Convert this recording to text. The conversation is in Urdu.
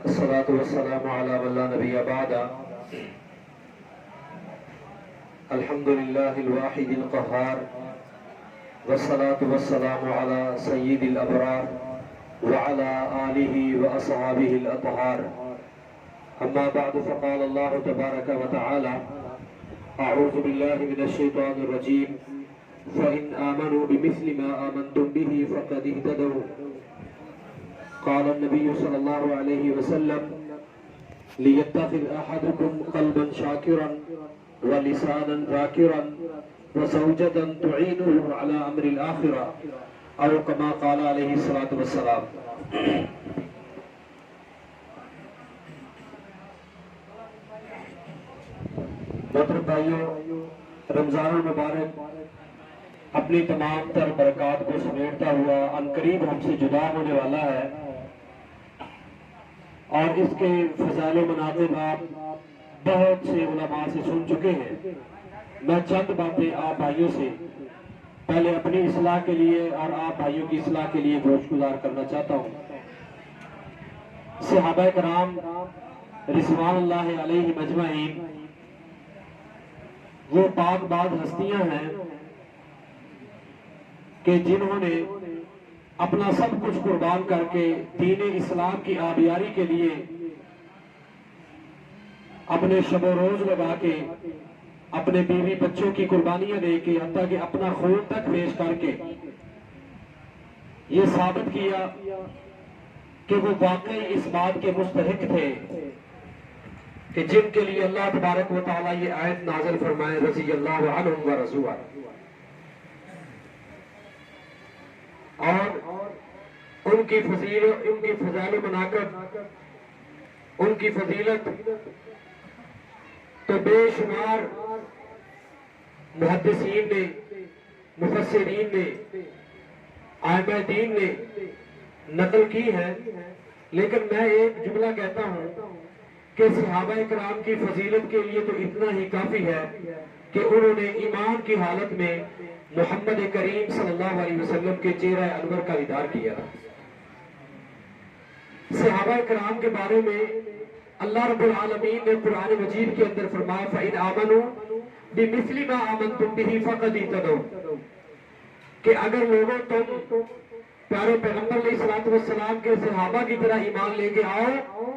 الصلاة والسلام على من لا نبي بعد. الحمد لله الواحد القهار، والصلاة والسلام على سيد الأبرار وعلى آله وأصحابه الأطهار. أما بعد، فقال الله تبارك وتعالى: أعوذ بالله من الشيطان الرجيم، فإن آمنوا بمثل ما آمنتم به فقد اهتدوا. قال النبي صلى الله عليه وسلم: ليتخذ أحدكم قلبا شاكرا ولسانا ذاكرا وزوجة تعينه على أمر الآخرة، أو كما قال عليه الصلاة والسلام. محترم بھائیوں، رمضان المبارک اپنی تمام تر برکات کو سمیٹتا ہوا عنقریب ہم سے جدا ہونے والا ہے، اور اس کے فضائل و مناقب آپ بہت سے علماء سے سن چکے ہیں۔ میں چند باتیں آپ بھائیوں سے پہلے اپنی اصلاح کے لیے اور آپ بھائیوں کی اصلاح کے لیے گوش گزار کرنا چاہتا ہوں۔ صحابہ کرام رضوان اللہ علیہ مجمعین وہ پاک باز ہستیاں ہیں کہ جنہوں نے اپنا سب کچھ قربان کر کے دین اسلام کی آبیاری کے لیے اپنے شب و روز لگا کے، اپنے بیوی بچوں کی قربانیاں دے کے، حتیٰ کہ اپنا خون تک پیش کر کے یہ ثابت کیا کہ وہ واقعی اس بات کے مستحق تھے کہ جن کے لیے اللہ تبارک و تعالیٰ یہ آیت نازل فرمائے: رضی اللہ عنہم و رضوا عنہ۔ اور ان کی فضائل و مناقب، ان کی فضیلت تو بے شمار محدثین نے، مفسرین نے، ائمہ دین نے نقل کی ہے، لیکن میں ایک جملہ کہتا ہوں کہ صحابہ کرام کی فضیلت کے لیے تو اتنا ہی کافی ہے کہ انہوں نے ایمان کی حالت میں محمد کریم صلی اللہ علیہ وسلم کے چہرہ انور کا دیدار کیا۔ صحابہ کرام کے بارے میں اللہ رب العالمین نے قرآن مجید کے اندر فرمایا: فَإِنْ آمَنُوا بِمِثْلِ مَا آمَنْتُمْ بِهِ فَقَدِ اهْتَدَوْا، کہ اگر لوگوں تم پیارے پیغمبر علیہ الصلوۃ والسلام کے صحابہ کی طرح ایمان لے کے آؤ